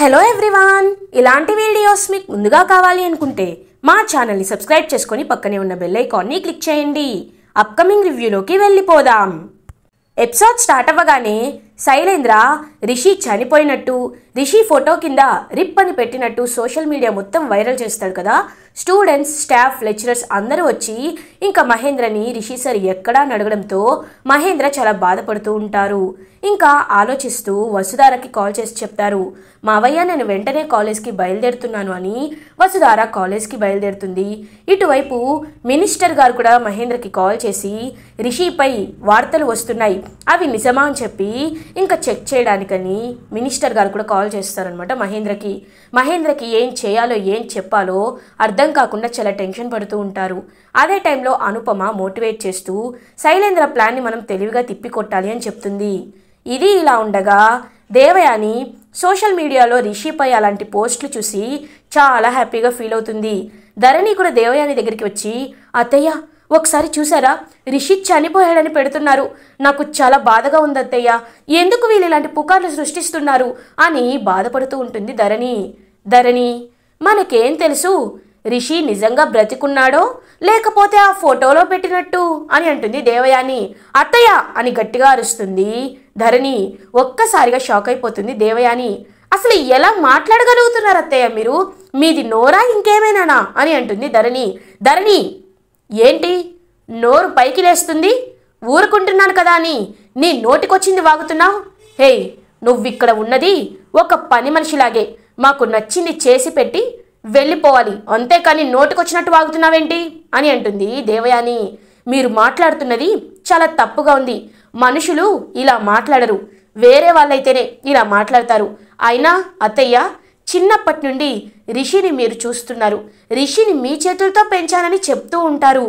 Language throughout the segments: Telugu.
హలో ఎవ్రీవన్, ఇలాంటి వీడియోస్ మీకు ముందుగా కావాలి అనుకుంటే మా ఛానల్ని సబ్స్క్రైబ్ చేసుకొని పక్కనే ఉన్న బెల్ ఐకాన్ని క్లిక్ చేయండి. అప్కమింగ్ రివ్యూలోకి వెళ్ళిపోదాం. ఎపిసోడ్ స్టార్ట్ అవ్వగానే శైలేంద్ర రిషి చనిపోయినట్టు, రిషి ఫోటో కింద రిప్ అని పెట్టినట్టు సోషల్ మీడియా మొత్తం వైరల్ చేస్తాడు కదా. స్టూడెంట్స్, స్టాఫ్, లెక్చరర్స్ అందరూ వచ్చి ఇంకా మహేంద్రని రిషి సార్ ఎక్కడా అడగడంతో మహేంద్ర చాలా బాధపడుతూ ఉంటారు. ఇంకా ఆలోచిస్తూ వసుధారకి కాల్ చేసి చెప్తారు, మావయ్య నేను వెంటనే కాలేజ్కి బయలుదేరుతున్నాను అని. వసుధార కాలేజ్కి బయలుదేరుతుంది. ఇటువైపు మినిస్టర్ గారు కూడా మహేంద్రకి కాల్ చేసి రిషిపై వార్తలు వస్తున్నాయి, అవి నిజమా అని చెప్పి ఇంకా చెక్ చేయడానికని మినిస్టర్ గారు కూడా కాల్ చేస్తారనమాట మహేంద్రకి. మహేంద్రకి ఏం చేయాలో ఏం చెప్పాలో అర్థం కాకుండా చాలా టెన్షన్ పడుతూ ఉంటారు. అదే టైంలో అనుపమ మోటివేట్ చేస్తూ శైలేంద్ర ప్లాన్ని మనం తెలివిగా తిప్పికొట్టాలి అని చెప్తుంది. ఇది ఇలా ఉండగా దేవయాని సోషల్ మీడియాలో రిషిపై అలాంటి పోస్టులు చూసి చాలా హ్యాపీగా ఫీల్ అవుతుంది. ధరణి కూడా దేవయాని దగ్గరికి వచ్చి, అత్తయ్య ఒకసారి చూసారా, రిషి చనిపోయాడని పెడుతున్నారు, నాకు చాలా బాధగా ఉంది అత్తయ్య, ఎందుకు వీళ్ళు ఇలాంటి పుకార్లు సృష్టిస్తున్నారు అని బాధపడుతూ ఉంటుంది ధరణి. మనకేం తెలుసు రిషి నిజంగా బ్రతికున్నాడో లేకపోతే ఆ ఫోటోలో పెట్టినట్టు అని అంటుంది దేవయాని. అత్తయ్య అని గట్టిగా అరుస్తుంది ధరణి. ఒక్కసారిగా షాక్ అయిపోతుంది దేవయాని. అసలు ఎలా మాట్లాడగలుగుతున్నారు అత్తయ్య మీరు, మీది నోరా ఇంకేమైనానా అని అంటుంది ధరణి ఏంటి నోరు పైకి లేస్తుంది, ఊరుకుంటున్నాను కదా అని నీ నోటికొచ్చింది వాగుతున్నావు. హే, నువ్విక్కడ ఉన్నది ఒక పని మనిషిలాగే, మాకు నచ్చింది చేసి పెట్టి వెళ్ళిపోవాలి, అంతేకాని నోటికొచ్చినట్టు వాగుతున్నావేంటి అని అంటుంది దేవయాని. మీరు మాట్లాడుతున్నది చాలా తప్పుగా ఉంది, మనుషులు ఇలా మాట్లాడరు, వేరే వాళ్ళైతేనే ఇలా మాట్లాడతారు. అయినా అత్తయ్య చిన్నప్పటి నుండి రిషిని మీరు చూస్తున్నారు, రిషిని మీ చేతులతో పెంచానని చెప్తూ ఉంటారు.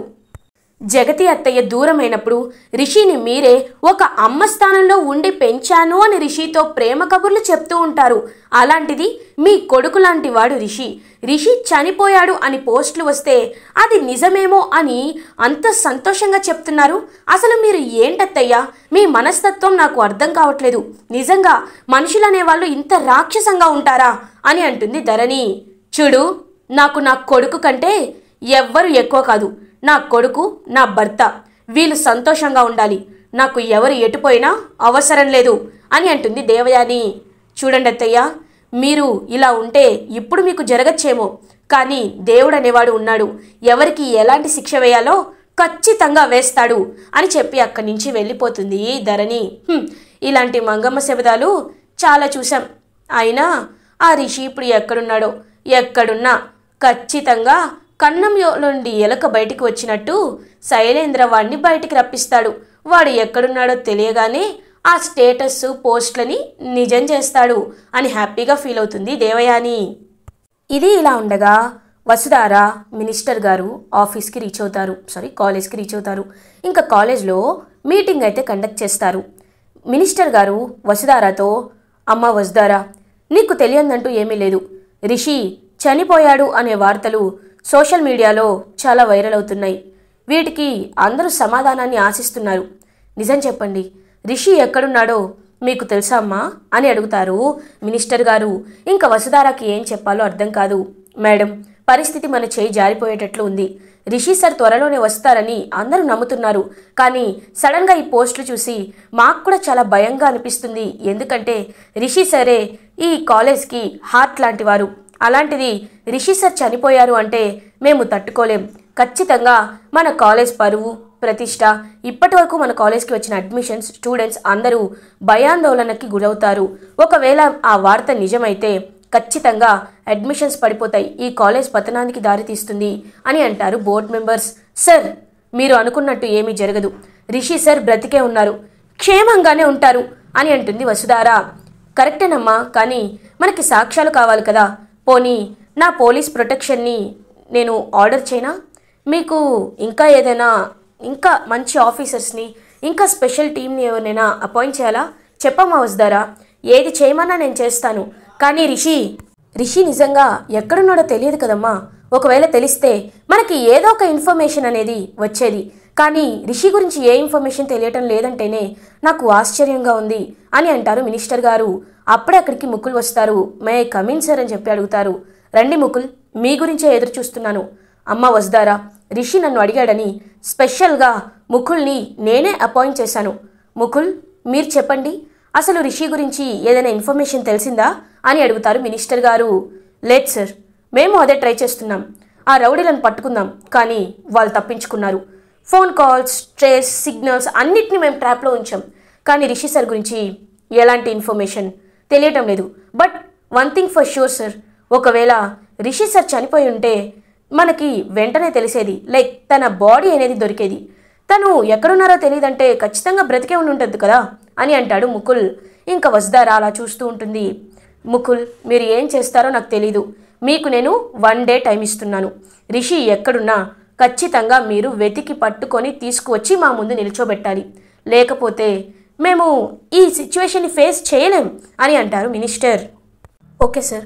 జగతి అత్తయ్య దూరమైనప్పుడు రిషిని మీరే ఒక అమ్మ స్థానంలో ఉండి పెంచాను అని రిషితో ప్రేమ కబుర్లు చెప్తూ ఉంటారు. అలాంటిది మీ కొడుకు లాంటి వాడు రిషి చనిపోయాడు అని పోస్టులు వస్తే అది నిజమేమో అని అంత సంతోషంగా చెప్తున్నారు. అసలు మీరు ఏంటత్తయ్యా, మీ మనస్తత్వం నాకు అర్థం కావట్లేదు, నిజంగా మనుషులు అనేవాళ్ళు ఇంత రాక్షసంగా ఉంటారా అని అంటుంది ధరణి. చూడు, నాకు నా కొడుకు కంటే ఎవ్వరు ఎక్కువ కాదు, నా కొడుకు, నా భర్త, వీళ్ళు సంతోషంగా ఉండాలి, నాకు ఎవరు ఎటుపోయినా అవసరం లేదు అని అంటుంది దేవయాని. చూడండి అత్తయ్య, మీరు ఇలా ఉంటే ఇప్పుడు మీకు జరగచ్చేమో, కానీ దేవుడు అనేవాడు ఉన్నాడు, ఎవరికి ఎలాంటి శిక్ష వేయాలో ఖచ్చితంగా వేస్తాడు అని చెప్పి అక్కడి నుంచి వెళ్ళిపోతుంది ధరణి. ఇలాంటి మంగమ్మ శబదాలు చాలా చూసాం, అయినా ఆ రిషి ఇప్పుడు ఎక్కడున్నా ఖచ్చితంగా కన్నంలో నుండి ఎలక బయటికి వచ్చినట్టు శైలేంద్ర వాడిని బయటికి రప్పిస్తాడు. వాడు ఎక్కడున్నాడో తెలియగానే ఆ స్టేటస్ పోస్ట్లని నిజం చేస్తాడు అని హ్యాపీగా ఫీల్ అవుతుంది దేవయాని. ఇది ఇలా ఉండగా వసుధార మినిస్టర్ గారు కాలేజ్కి రీచ్ అవుతారు. ఇంకా కాలేజ్లో మీటింగ్ అయితే కండక్ట్ చేస్తారు. మినిస్టర్ గారు వసుధారతో, అమ్మ వసుధార, నీకు తెలియదంటూ ఏమీ లేదు, రిషి చనిపోయాడు అనే వార్తలు సోషల్ మీడియాలో చాలా వైరల్ అవుతున్నాయి, వీటికి అందరూ సమాధానాన్ని ఆశిస్తున్నారు, నిజం చెప్పండి, రిషి ఎక్కడున్నాడో మీకు తెలుసా అమ్మా అని అడుగుతారు మినిస్టర్ గారు. ఇంకా వసుధారకి ఏం చెప్పాలో అర్థం కాదు. మేడం, పరిస్థితి మన చేయి జారిపోయేటట్లు ఉంది, రిషి సార్ త్వరలోనే వస్తారని అందరూ నమ్ముతున్నారు, కానీ సడన్గా ఈ పోస్టులు చూసి మాకు కూడా చాలా భయంగా అనిపిస్తుంది, ఎందుకంటే రిషి సరే ఈ కాలేజ్కి హార్ట్ లాంటి వారు, అలాంటిది రిషి సార్ చనిపోయారు అంటే మేము తట్టుకోలేం, ఖచ్చితంగా మన కాలేజ్ పరువు, ప్రతిష్ట, ఇప్పటి వరకు మన కాలేజ్కి వచ్చిన అడ్మిషన్స్, స్టూడెంట్స్ అందరూ భయాందోళనకి గురవుతారు, ఒకవేళ ఆ వార్త నిజమైతే ఖచ్చితంగా అడ్మిషన్స్ పడిపోతాయి, ఈ కాలేజ్ పతనానికి దారితీస్తుంది అని అంటారు బోర్డ్ మెంబర్స్. సార్, మీరు అనుకున్నట్టు ఏమీ జరగదు, రిషి సార్ బ్రతికే ఉన్నారు, క్షేమంగానే ఉంటారు అని అంటుంది వసుధార. కరెక్టేనమ్మా, కానీ మనకి సాక్ష్యాలు కావాలి కదా, పోనీ నా పోలీస్ ప్రొటెక్షన్ని నేను ఆర్డర్ చేయనా, మీకు ఇంకా ఏదైనా ఇంకా మంచి ఆఫీసర్స్ని, ఇంకా స్పెషల్ టీమ్ని ఎవరినైనా అపాయింట్ చేయాలా, చెప్పమ్మా వసుధారా, ఏది చేయమన్నా నేను చేస్తాను, కానీ రిషి నిజంగా ఎక్కడున్నాడో తెలియదు కదమ్మా, ఒకవేళ తెలిస్తే మనకి ఏదో ఒక ఇన్ఫర్మేషన్ అనేది వచ్చేది, కానీ రిషి గురించి ఏ ఇన్ఫర్మేషన్ తెలియటం లేదంటేనే నాకు ఆశ్చర్యంగా ఉంది అని అంటారు మినిస్టర్ గారు. అప్పుడే అక్కడికి ముకుల్ వస్తారు. మే కమిన్ సార్ అని చెప్పి అడుగుతారు. రండి ముకుల్, మీ గురించే ఎదురు చూస్తున్నాను. అమ్మ వసుధారా, రిషి నన్ను అడిగాడని స్పెషల్గా ముకుల్ని నేనే అపాయింట్ చేశాను. ముకుల్, మీరు చెప్పండి, అసలు రిషి గురించి ఏదైనా ఇన్ఫర్మేషన్ తెలిసిందా అని అడుగుతారు మినిస్టర్ గారు. లేదు సార్, మేము అదే ట్రై చేస్తున్నాం. ఆ రౌడీలను పట్టుకుందాం, కానీ వాళ్ళు తప్పించుకున్నారు. ఫోన్ కాల్స్, ట్రేస్, సిగ్నల్స్ అన్నిటిని మేము ట్రాప్లో ఉంచాం. కానీ రిషి సార్ గురించి ఎలాంటి ఇన్ఫర్మేషన్ తెలియటం లేదు. But one thing for sure sir, ఒకవేళ రిషి సార్ చనిపోయి ఉంటే మనకి వెంటనే తెలిసేది, లైక్ తన బాడీ అనేది దొరికేది. తను ఎక్కడున్నారో తెలియదంటే ఖచ్చితంగా బ్రతికే ఉంటుంది కదా అని అంటాడు ముకుల్. ఇంకా వసుధారా అలా చూస్తూ ఉంటుంది. ముకుల్, మీరు ఏం చేస్తారో నాకు తెలీదు. మీకు నేను 1 డే టైం ఇస్తున్నాను. రిషి ఎక్కడున్నా ఖచ్చితంగా మీరు వెతికి పట్టుకొని తీసుకువచ్చి మా ముందు నిల్చోబెట్టాలి. లేకపోతే మేము ఈ సిచ్యువేషన్ని ఫేస్ చేయలేం అని అంటారు minister. Okay sir,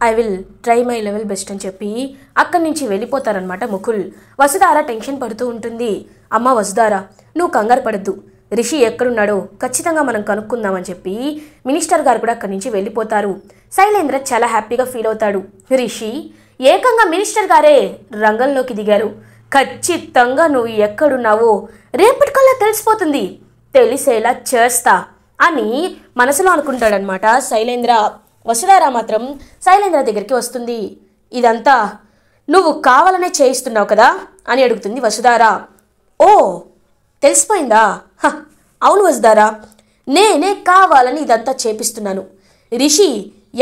I will try my level best అని చెప్పి అక్కడి నుంచి వెళ్ళిపోతారనమాట ముకుల్. వసుధారా టెన్షన్ పడుతూ ఉంటుంది. అమ్మ వసుధారా, నువ్వు కంగారు పడద్దు. రిషి ఎక్కడున్నాడో ఖచ్చితంగా మనం కనుక్కుందామని చెప్పి మినిస్టర్ గారు కూడా అక్కడి నుంచి వెళ్ళిపోతారు. శైలేంద్ర చాలా హ్యాపీగా ఫీల్ అవుతాడు. రిషి, ఏకంగా మినిస్టర్ గారే రంగంలోకి దిగారు. ఖచ్చితంగా నువ్వు ఎక్కడున్నావో రేపటికల్లా తెలిసిపోతుంది, తెలిసేలా చేస్తా అని మనసులో అనుకుంటాడనమాట శైలేంద్ర. వసుధారా మాత్రం శైలేంద్ర దగ్గరికి వస్తుంది. ఇదంతా నువ్వు కావాలనే చేయిస్తున్నావు కదా అని అడుగుతుంది వసుధారా. ఓ, తెలిసిపోయిందా? అవును వసుధారా, నేనే కావాలని ఇదంతా చేపిస్తున్నాను. రిషి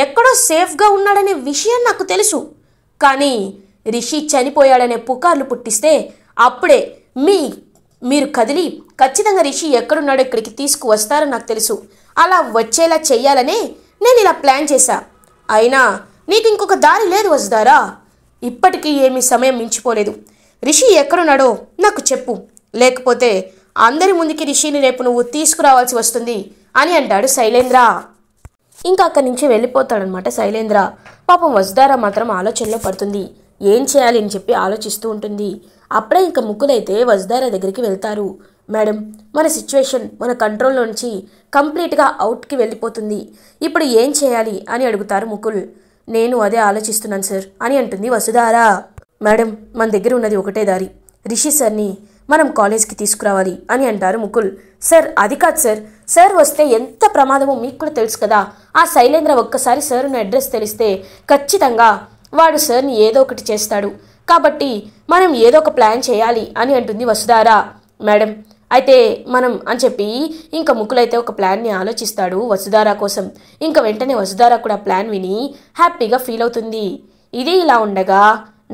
ఎక్కడో సేఫ్గా ఉన్నాడనే విషయం నాకు తెలుసు. కానీ రిషి చనిపోయాడనే పుకార్లు పుట్టిస్తే అప్పుడే మీరు కదిలి ఖచ్చితంగా రిషి ఎక్కడున్నాడో ఇక్కడికి తీసుకువస్తారని నాకు తెలుసు. అలా వచ్చేలా చెయ్యాలనే నేను ఇలా ప్లాన్ చేశా. అయినా నీకు ఇంకొక దారి లేదు వసుధారా. ఇప్పటికీ ఏమీ సమయం మించిపోలేదు. రిషి ఎక్కడున్నాడో నాకు చెప్పు, లేకపోతే అందరి ముందుకి రిషిని రేపు నువ్వు తీసుకురావాల్సి వస్తుంది అని అంటాడు శైలేంద్ర. ఇంకా అక్కడి నుంచి వెళ్ళిపోతాడనమాట శైలేంద్ర. పాపం వసుధారా మాత్రం ఆలోచనలో పడుతుంది. ఏం చేయాలి అని చెప్పి ఆలోచిస్తూ ఉంటుంది. అప్పుడే ఇంకా ముకులైతే వసుధారా దగ్గరికి వెళ్తారు. మేడం, మన సిచ్యువేషన్ మన కంట్రోల్లో నుంచి కంప్లీట్గా అవుట్కి వెళ్ళిపోతుంది. ఇప్పుడు ఏం చేయాలి అని అడుగుతారు ముకుల్. నేను అదే ఆలోచిస్తున్నాను సార్ అని అంటుంది వసుధారా. మేడం, మన దగ్గర ఉన్నది ఒకటే దారి, రిషి సార్ని మనం కాలేజ్కి తీసుకురావాలి అని అంటారు ముకుల్. సార్, అది కాదు సార్, సార్ వస్తే ఎంత ప్రమాదమో మీకు కూడా తెలుసు కదా. ఆ శైలేంద్ర ఒక్కసారి సార్ ఉన్న అడ్రస్ తెలిస్తే ఖచ్చితంగా వాడు సార్ని ఏదో ఒకటి చేస్తాడు. కాబట్టి మనం ఏదో ఒక ప్లాన్ చేయాలి అని అంటుంది వసుధారా. మేడం, అయితే మనం అని చెప్పి ఇంకా ముకులైతే ఒక ప్లాన్ని ఆలోచిస్తాడు వసుధారా కోసం. ఇంకా వెంటనే వసుధారా కూడా ప్లాన్ విని హ్యాపీగా ఫీల్ అవుతుంది. ఇది ఇలా ఉండగా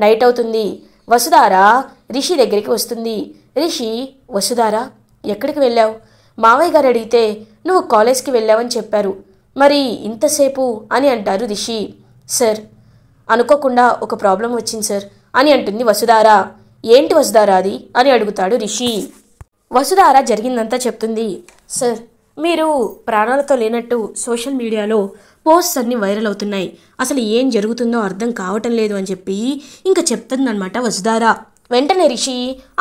నైట్ అవుతుంది. వసుధారా రిషి దగ్గరికి వస్తుంది. రిషి, వసుధారా ఎక్కడికి వెళ్ళావు? మావయ్య గారు అడిగితే నువ్వు కాలేజ్కి వెళ్ళావని చెప్పారు, మరి ఇంతసేపు అని అంటారు రిషి. సార్, అనుకోకుండా ఒక ప్రాబ్లం వచ్చింది సార్ అని అంటుంది వసుధారా. ఏంటి వసుధారా అది అని అడుగుతాడు రిషి. వసుధారా జరిగిందంతా చెప్తుంది. సార్, మీరు ప్రాణాలతో లేనట్టు సోషల్ మీడియాలో పోస్ట్స్ అన్నీ వైరల్ అవుతున్నాయి, అసలు ఏం జరుగుతుందో అర్థం కావటం లేదు అని చెప్పి ఇంకా చెప్తుందనమాట వసుధారా. వెంటనే రిషి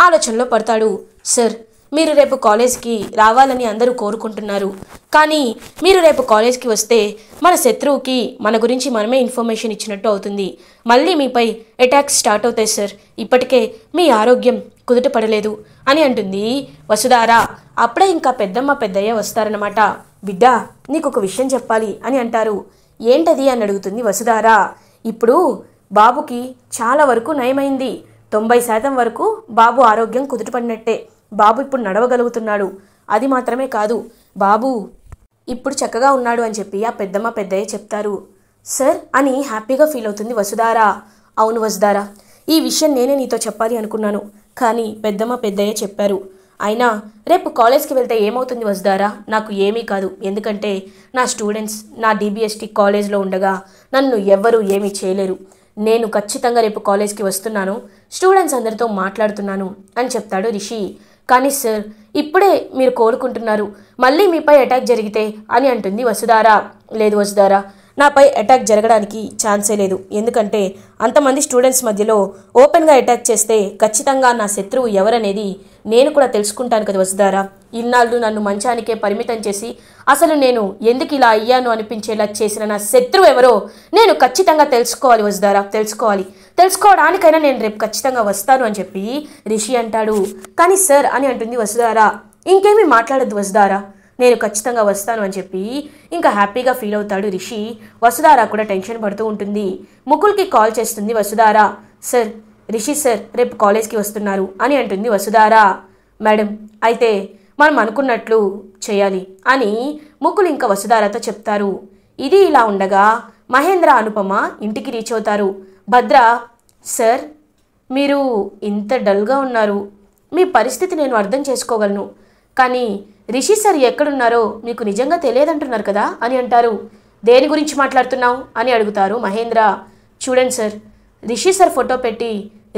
ఆలోచనలో పడతాడు. సార్, మీరు రేపు కాలేజ్కి రావాలని అందరూ కోరుకుంటున్నారు, కానీ మీరు రేపు కాలేజ్కి వస్తే మన శత్రువుకి మన గురించి మనమే ఇన్ఫర్మేషన్ ఇచ్చినట్టు అవుతుంది. మళ్ళీ మీపై అటాక్స్ స్టార్ట్ అవుతాయి సార్. ఇప్పటికే మీ ఆరోగ్యం కుదుట పడలేదు అని అంటుంది వసుధారా. అప్పుడే ఇంకా పెద్దమ్మ పెద్దయ్య వస్తారన్నమాట. బిడ్డ, నీకు ఒక విషయం చెప్పాలి అని అంటారు. ఏంటది అని అడుగుతుంది వసుధారా. ఇప్పుడు బాబుకి చాలా వరకు నయమైంది, 90% వరకు బాబు ఆరోగ్యం కుదుటపడినట్టే. బాబు ఇప్పుడు నడవగలుగుతున్నాడు. అది మాత్రమే కాదు, బాబు ఇప్పుడు చక్కగా ఉన్నాడు అని చెప్పి ఆ పెద్దమ్మ పెద్దయ్య చెప్తారు. సార్ అని హ్యాపీగా ఫీల్ అవుతుంది వసుధారా. అవును వసుధారా, ఈ విషయం నేనే నీతో చెప్పాలి అనుకున్నాను, కానీ పెద్దమ్మ పెద్దయ్య చెప్పారు. అయినా రేపు కాలేజ్కి వెళ్తే ఏమవుతుంది వసుధారా? నాకు ఏమీ కాదు, ఎందుకంటే నా స్టూడెంట్స్ నా DBST కాలేజ్లో ఉండగా నన్ను ఎవ్వరూ ఏమీ చేయలేరు. నేను ఖచ్చితంగా రేపు కాలేజ్కి వస్తున్నాను, స్టూడెంట్స్ అందరితో మాట్లాడుతున్నాను అని చెప్తాడు రిషి. కానీ సార్, ఇప్పుడే మీరు కోరుకుంటున్నారు, మళ్ళీ మీపై అటాక్ జరిగితే అని అంటుంది వసుధారా. లేదు వసుధారా, నాపై అటాక్ జరగడానికి ఛాన్సే లేదు. ఎందుకంటే అంతమంది స్టూడెంట్స్ మధ్యలో ఓపెన్గా అటాక్ చేస్తే ఖచ్చితంగా నా శత్రువు ఎవరనేది నేను కూడా తెలుసుకుంటాను కదా వసుధారా. ఇన్నాళ్ళు నన్ను మంచానికే పరిమితం చేసి అసలు నేను ఎందుకు ఇలా అయ్యాను అనిపించేలా చేసిన నా శత్రువు ఎవరో నేను ఖచ్చితంగా తెలుసుకోవాలి వసుధారా, తెలుసుకోవడానికైనా నేను రేపు ఖచ్చితంగా వస్తాను అని చెప్పి రిషి అంటాడు. కానీ సార్ అని అంటుంది వసుధారా. ఇంకేమీ మాట్లాడద్దు వసుధారా, నేను ఖచ్చితంగా వస్తాను అని చెప్పి ఇంకా హ్యాపీగా ఫీల్ అవుతాడు రిషి. వసుధారా కూడా టెన్షన్ పడుతూ ఉంటుంది. ముకుల్కి కాల్ చేస్తుంది వసుధారా. సార్, రిషి సార్ రేపు కాలేజ్కి వస్తున్నారు అని అంటుంది వసుధారా. మేడం, అయితే మనం అనుకున్నట్లు చేయాలి అని ముకుల్ ఇంకా వసుధారాతో చెప్తారు. ఇది ఇలా ఉండగా మహేంద్ర, అనుపమ ఇంటికి రీచ్ అవుతారు. భద్ర, సార్ మీరు ఇంత డల్గా ఉన్నారు, మీ పరిస్థితి నేను అర్థం చేసుకోగలను, కానీ రిషి సార్ ఎక్కడున్నారో మీకు నిజంగా తెలియదంటున్నారు కదా అని అంటారు. దేని గురించి మాట్లాడుతున్నావు అని అడుగుతారు మహేంద్ర. చూడండి సార్, రిషి సార్ ఫోటో పెట్టి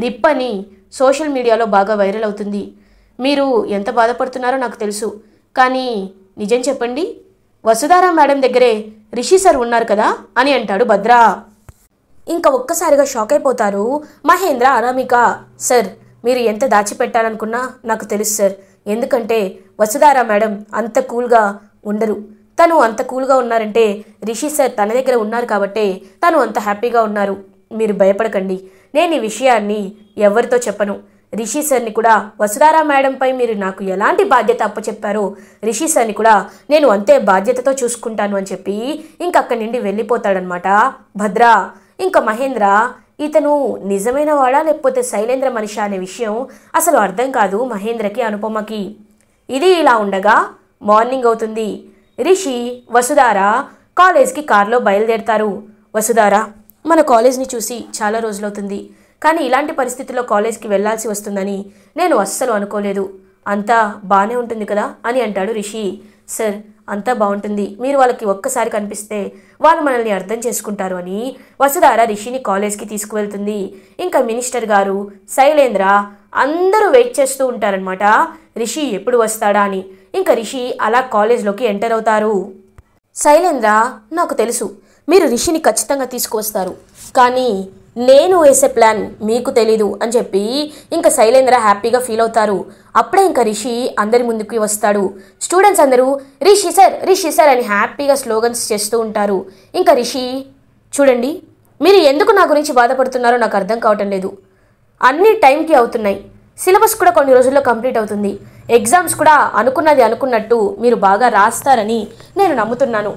రిప్ అని సోషల్ మీడియాలో బాగా వైరల్ అవుతుంది. మీరు ఎంత బాధపడుతున్నారో నాకు తెలుసు, కానీ నిజం చెప్పండి, వసుధారా మేడం దగ్గరే రిషి సార్ ఉన్నారు కదా అని అంటాడు భద్ర. ఇంకా ఒక్కసారిగా షాక్ అయిపోతారు మహేంద్ర, అనామిక. సార్, మీరు ఎంత దాచిపెట్టాలనుకున్నా నాకు తెలుసు సార్, ఎందుకంటే వసుధారా మేడం అంత కూల్గా ఉండరు. తను అంత కూల్గా ఉన్నారంటే రిషి సార్ తన దగ్గర ఉన్నారు కాబట్టే తను అంత హ్యాపీగా ఉన్నారు. మీరు భయపడకండి, నేను ఈ విషయాన్ని ఎవరితో చెప్పను. రిషి సార్ని కూడా వసుధారా మేడంపై మీరు నాకు ఎలాంటి బాధ్యత అప్పచెప్పారో రిషి సార్ని కూడా నేను అంతే బాధ్యతతో చూసుకుంటాను అని చెప్పి ఇంక అక్కడి నుండి వెళ్ళిపోతాడనమాట భద్ర. ఇంకా మహేంద్ర, ఇతను నిజమైన వాడా లేకపోతే శైలేంద్ర మనిషి అనే విషయం అసలు అర్థం కాదు మహేంద్రకి, అనుపమకి. ఇది ఇలా ఉండగా మార్నింగ్ అవుతుంది. రిషి, వసుధారా కాలేజ్కి కార్లో బయలుదేరుతారు. వసుధారా, మన కాలేజ్ని చూసి చాలా రోజులవుతుంది, కానీ ఇలాంటి పరిస్థితుల్లో కాలేజ్కి వెళ్లాల్సి వస్తుందని నేను అస్సలు అనుకోలేదు. అంతా బాగానే ఉంటుంది కదా అని అంటాడు రిషి. సార్, అంతా బాగుంటుంది, మీరు వాళ్ళకి ఒక్కసారి కనిపిస్తే వాళ్ళు మనల్ని అర్థం చేసుకుంటారు అని వసుధార రిషిని కాలేజ్కి తీసుకువెళ్తుంది. ఇంకా మినిస్టర్ గారు, శైలేంద్ర అందరూ వెయిట్ చేస్తూ ఉంటారనమాట రిషి ఎప్పుడు వస్తాడా అని. ఇంకా రిషి అలా కాలేజ్లోకి ఎంటర్ అవుతారు. శైలేంద్ర, నాకు తెలుసు మీరు రిషిని ఖచ్చితంగా తీసుకువస్తారు, కానీ నేను వేసే ప్లాన్ మీకు తెలీదు అని చెప్పి ఇంకా శైలేంద్ర హ్యాపీగా ఫీల్ అవుతారు. అప్పుడే ఇంకా రిషి అందరి ముందుకి వస్తాడు. స్టూడెంట్స్ అందరూ రిషి సార్, రిషి సార్ అని హ్యాపీగా స్లోగన్స్ చేస్తూ ఉంటారు. ఇంకా రిషి, చూడండి, మీరు ఎందుకు నా గురించి బాధపడుతున్నారో నాకు అర్థం కావటం లేదు. అన్ని టైంకి అవుతున్నాయి, సిలబస్ కూడా కొన్ని రోజుల్లో కంప్లీట్ అవుతుంది, ఎగ్జామ్స్ కూడా అనుకున్నది అనుకున్నట్టు మీరు బాగా రాస్తారని నేను నమ్ముతున్నాను.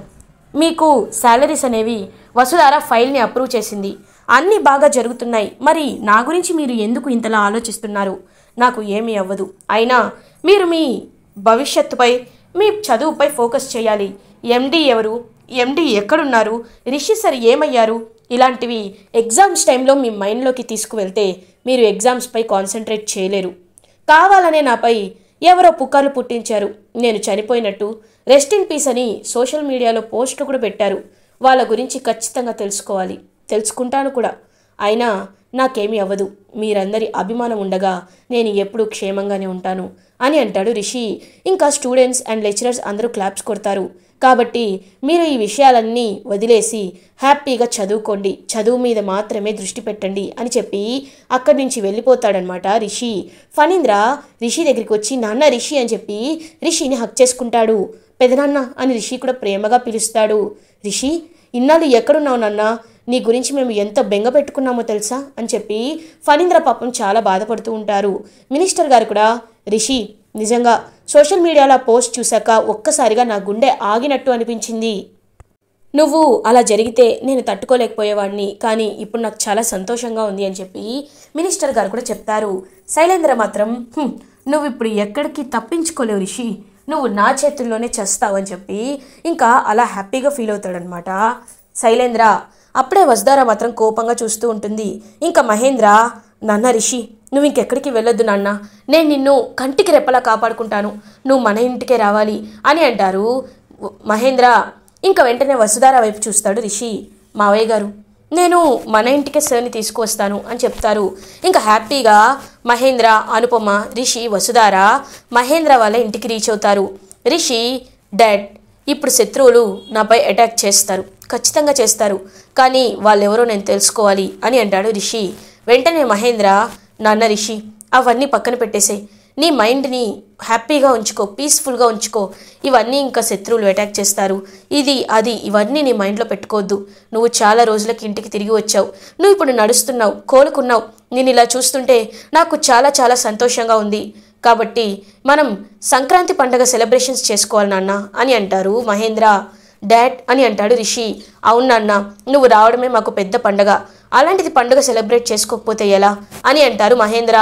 మీకు శాలరీస్ అనేవి వసుధారా ఫైల్ని అప్రూవ్ చేసింది, అన్నీ బాగా జరుగుతున్నాయి. మరి నా గురించి మీరు ఎందుకు ఇంతలా ఆలోచిస్తున్నారు? నాకు ఏమీ అవ్వదు. అయినా మీరు మీ భవిష్యత్తుపై, మీ చదువుపై ఫోకస్ చేయాలి. ఎండి ఎవరు, ఎండి ఎక్కడున్నారు, రిషి సార్ ఏమయ్యారు, ఇలాంటివి ఎగ్జామ్స్ టైంలో మీ మైండ్లోకి తీసుకువెళ్తే మీరు ఎగ్జామ్స్పై కాన్సన్ట్రేట్ చేయలేరు. కావాలనే నాపై ఎవరో పుకార్లు పుట్టించారు, నేను చనిపోయినట్టు, రెస్ట్ ఇన్ పీస్ అని సోషల్ మీడియాలో పోస్టులు కూడా పెట్టారు. వాళ్ళ గురించి ఖచ్చితంగా తెలుసుకోవాలి, తెలుసుకుంటాను కూడా. అయినా నాకేమీ అవ్వదు, మీరందరి అభిమానం ఉండగా నేను ఎప్పుడూ క్షేమంగానే ఉంటాను అని అంటాడు రిషి. ఇంకా స్టూడెంట్స్ అండ్ లెక్చరర్స్ అందరూ క్లాప్స్ కొడతారు. కాబట్టి మీరు ఈ విషయాలన్నీ వదిలేసి హ్యాపీగా చదువుకోండి, చదువు మీద మాత్రమే దృష్టి పెట్టండి అని చెప్పి అక్కడి నుంచి వెళ్ళిపోతాడనమాట రిషి. ఫణీంద్ర రిషి దగ్గరికి వచ్చి నాన్న రిషి అని చెప్పి రిషిని హక్ చేసుకుంటాడు. పెదనాన్న అని రిషి కూడా ప్రేమగా పిలుస్తాడు. రిషి, ఇన్నాళ్ళు ఎక్కడున్నావు నాన్న, నీ గురించి మేము ఎంత బెంగ పెట్టుకున్నామో తెలుసా అని చెప్పి ఫణీంద్ర పాపం చాలా బాధపడుతూ ఉంటారు. మినిస్టర్ గారు కూడా, రిషి, నిజంగా సోషల్ మీడియాలో పోస్ట్ చూశాక ఒక్కసారిగా నా గుండె ఆగినట్టు అనిపించింది. నువ్వు అలా జరిగితే నేను తట్టుకోలేకపోయేవాడిని, కానీ ఇప్పుడు నాకు చాలా సంతోషంగా ఉంది అని చెప్పి మినిస్టర్ గారు కూడా చెప్తారు. శైలేంద్ర మాత్రం, నువ్వు ఇప్పుడు ఎక్కడికి తప్పించుకోలేవు రిషి, నువ్వు నా చేతుల్లోనే చేస్తావు అని చెప్పి ఇంకా అలా హ్యాపీగా ఫీల్ అవుతాడనమాట శైలేంద్ర. అప్పుడే వసుధార మాత్రం కోపంగా చూస్తూ ఉంటుంది. ఇంకా మహేంద్ర, నాన్న రిషి, నువ్వు ఇంకెక్కడికి వెళ్ళొద్దు నాన్న, నేను నిన్ను కంటికి రెప్పలా కాపాడుకుంటాను, నువ్వు మన ఇంటికే రావాలి అని అంటారు మహేంద్ర. ఇంకా వెంటనే వసుధార వైపు చూస్తాడు రిషి. మావయ్య గారు, నేను మన ఇంటికే సార్ని తీసుకువస్తాను అని చెప్తారు. ఇంకా హ్యాపీగా మహేంద్ర, అనుపమ, రిషి, వసుధార మహేంద్ర వాళ్ళ ఇంటికి రీచ్ అవుతారు. రిషి, డాడ్, ఇప్పుడు శత్రువులు నాపై అటాక్ చేస్తారు, ఖచ్చితంగా చేస్తారు, కానీ వాళ్ళెవరో నేను తెలుసుకోవాలి అని అంటాడు రిషి. వెంటనే మహేంద్ర, నాన్న రిషి అవన్నీ పక్కన పెట్టేసే, నీ మైండ్ని హ్యాపీగా ఉంచుకో, పీస్ఫుల్గా ఉంచుకో. ఇవన్నీ ఇంకా శత్రువులు అటాక్ చేస్తారు, ఇది అది ఇవన్నీ నీ మైండ్లో పెట్టుకోవద్దు. నువ్వు చాలా రోజులకి ఇంటికి తిరిగి వచ్చావు, నువ్వు ఇప్పుడు నడుస్తున్నావు, కోలుకున్నావు. నేను ఇలా చూస్తుంటే నాకు చాలా చాలా సంతోషంగా ఉంది. కాబట్టి మనం సంక్రాంతి పండుగ సెలబ్రేషన్స్ చేసుకోవాలి నాన్న అని అంటారు మహేంద్ర. డాడ్ అని అంటాడు రిషి. అవును నాన్న, నువ్వు రావడమే మాకు పెద్ద పండుగ, అలాంటిది పండుగ సెలబ్రేట్ చేసుకోకపోతే ఎలా అని అంటారు మహేంద్ర.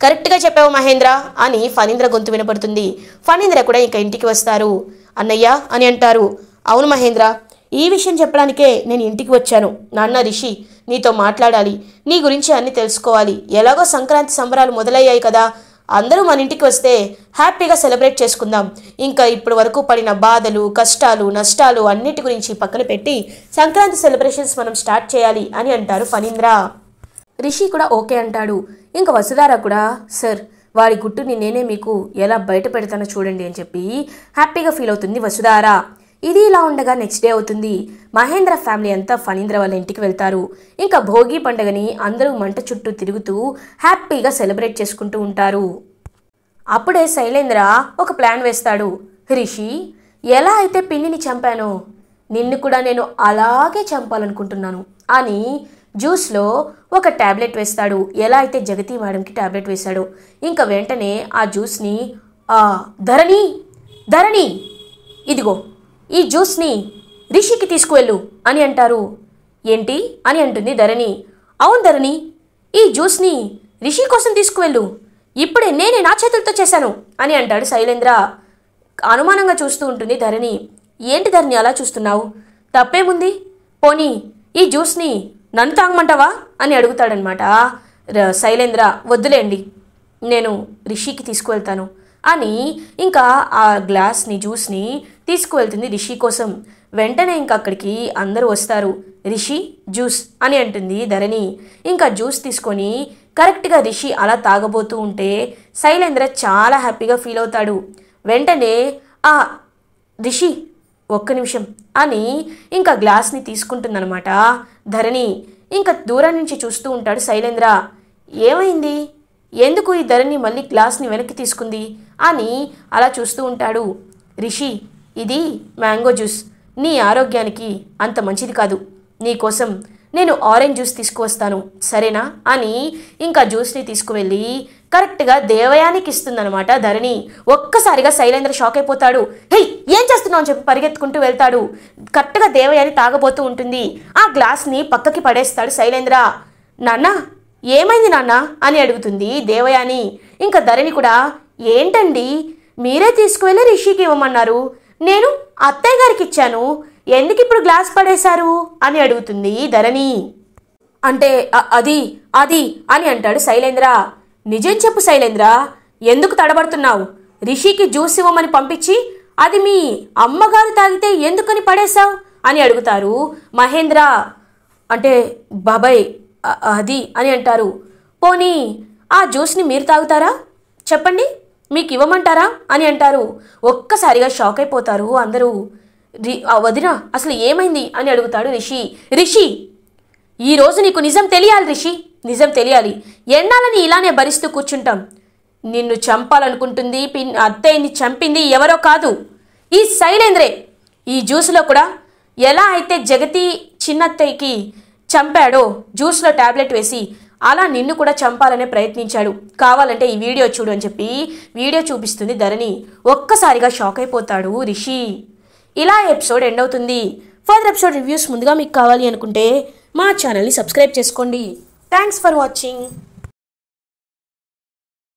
కరెక్ట్గా చెప్పావు మహేంద్ర అని ఫణీంద్ర గొంతు వినపడుతుంది. ఫణీంద్ర కూడా ఇంకా ఇంటికి వస్తారు. అన్నయ్య అని అంటారు. అవును మహేంద్ర, ఈ విషయం చెప్పడానికే నేను ఇంటికి వచ్చాను. నాన్న రిషి నీతో మాట్లాడాలి, నీ గురించి అన్నీ తెలుసుకోవాలి. ఎలాగో సంక్రాంతి సంబరాలు మొదలయ్యాయి కదా, అందరూ మన ఇంటికి వస్తే హ్యాపీగా సెలబ్రేట్ చేసుకుందాం. ఇంకా ఇప్పటి వరకు పడిన బాధలు, కష్టాలు, నష్టాలు అన్నిటి గురించి పక్కన పెట్టి సంక్రాంతి సెలబ్రేషన్స్ మనం స్టార్ట్ చేయాలి అని అంటారు ఫణీంద్ర. రిషి కూడా ఓకే అంటాడు. ఇంకా వసుధార కూడా, సార్ వాడి గుట్టుని నేనే మీకు ఎలా బయట పెడతానో చూడండి అని చెప్పి హ్యాపీగా ఫీల్ అవుతుంది వసుధార. ఇది ఇలా ఉండగా నెక్స్ట్ డే అవుతుంది. మహేంద్ర ఫ్యామిలీ అంతా ఫణీంద్ర వాళ్ళ ఇంటికి వెళ్తారు. ఇంకా భోగి పండుగని అందరూ మంట చుట్టూ తిరుగుతూ హ్యాపీగా సెలబ్రేట్ చేసుకుంటూ ఉంటారు. అప్పుడే శైలేంద్ర ఒక ప్లాన్ వేస్తాడు. రిషి, ఎలా అయితే పిన్నిని చంపానో నిన్ను కూడా నేను అలాగే చంపాలనుకుంటున్నాను అని జ్యూస్లో ఒక ట్యాబ్లెట్ వేస్తాడు. ఎలా అయితే జగతి మేడంకి ట్యాబ్లెట్ వేశాడో. ఇంకా వెంటనే ఆ జ్యూస్ని ధరణి ధరణి ఇదిగో ఈ జ్యూస్ని రిషికి తీసుకువెళ్ళు అని అంటారు. ఏంటి అని అంటుంది ధరణి. అవును ధరణి, ఈ జ్యూస్ని రిషి కోసం తీసుకువెళ్ళు, ఇప్పుడే నేనే నా చేతులతో చేశాను అని అంటాడు శైలేంద్ర. అనుమానంగా చూస్తూ ఉంటుంది ధరణి. ఏంటి ధరణి అలా చూస్తున్నావు, తప్పేముంది, పోనీ ఈ జ్యూస్ని నన్ను తాగమంటావా అని అడుగుతాడనమాట శైలేంద్ర. వద్దులేండి, నేను రిషికి తీసుకువెళ్తాను అని ఇంకా ఆ గ్లాస్ని జ్యూస్ని తీసుకువెళ్తుంది రిషి కోసం. వెంటనే ఇంకా అక్కడికి అందరూ వస్తారు. రిషి జ్యూస్ అని అంటుంది ధరణి. ఇంకా జ్యూస్ తీసుకొని కరెక్ట్గా రిషి అలా తాగబోతూ ఉంటే శైలేంద్ర చాలా హ్యాపీగా ఫీల్ అవుతాడు. వెంటనే రిషి ఒక్క నిమిషం అని ఇంకా గ్లాస్ని తీసుకుంటుందన్నమాట ధరణి. ఇంకా దూరం నుంచి చూస్తూ ఉంటాడు శైలేంద్ర. ఏమైంది, ఎందుకు ఈ ధరణి మళ్ళీ గ్లాస్ని వెనక్కి తీసుకుంది అని అలా చూస్తూ ఉంటాడు. రిషి, ఇది మ్యాంగో జ్యూస్, నీ ఆరోగ్యానికి అంత మంచిది కాదు, నీకోసం నేను ఆరెంజ్ జ్యూస్ తీసుకువస్తాను సరేనా అని ఇంకా జ్యూస్ని తీసుకువెళ్ళి కరెక్ట్గా దేవయానికి ఇస్తుందన్నమాట ధరణి. ఒక్కసారిగా శైలేంద్ర షాక్ అయిపోతాడు. హే, ఏం చేస్తున్నావు అని చెప్పి పరిగెత్తుకుంటూ వెళ్తాడు. కరెక్ట్గా దేవయాని తాగబోతూ ఉంటుంది. ఆ గ్లాస్ని పక్కకి పడేస్తాడు శైలేంద్ర. నాన్న ఏమైంది నాన్న అని అడుగుతుంది దేవయాని. ఇంకా ధరణి కూడా, ఏంటండి మీరే తీసుకువెళ్ళి రిషికి ఇవ్వమన్నారు, నేను అత్తయ్య గారికి ఇచ్చాను, ఎందుకు ఇప్పుడు గ్లాస్ పడేశారు అని అడుగుతుంది ధరణి. అంటే అది అది అని అంటాడు శైలేంద్ర. నిజం చెప్పు శైలేంద్ర, ఎందుకు తడబడుతున్నావు, రిషికి జ్యూస్ ఇవ్వమని పంపించి అది మీ అమ్మగారు తాగితే ఎందుకని పడేశావు అని అడుగుతారు మహేంద్ర. అంటే బాబాయ్ అది అని అంటారు. పోనీ ఆ జ్యూస్ని మీరు తాగుతారా చెప్పండి, మీకు ఇవ్వమంటారా అని అంటారు. ఒక్కసారిగా షాక్ అయిపోతారు అందరూ. వదిన అసలు ఏమైంది అని అడుగుతాడు రిషి. రిషి, ఈరోజు నీకు నిజం తెలియాలి రిషి, నిజం తెలియాలి. ఎన్నాలని ఇలానే భరిస్తూ కూర్చుంటాం. నిన్ను చంపాలనుకుంటుంది అత్తయ్యని చంపింది ఎవరో కాదు, ఈ శైలేంద్రే. ఈ జ్యూస్లో కూడా ఎలా అయితే జగతి చిన్నత్తయ్యకి చంపాడో జ్యూస్లో ట్యాబ్లెట్ వేసి, అలా నిన్ను కూడా చంపాలనే ప్రయత్నించాడు. కావాలంటే ఈ వీడియో చూడు అని చెప్పి వీడియో చూపిస్తుంది ధరణి. ఒక్కసారిగా షాక్ అయిపోతాడు రిషి. ఇలా ఎపిసోడ్ ఎండ్ అవుతుంది. ఫర్దర్ ఎపిసోడ్ రివ్యూస్ ముందుగా మీకు కావాలి అనుకుంటే మా ఛానల్ని సబ్స్క్రైబ్ చేసుకోండి. Thanks for watching.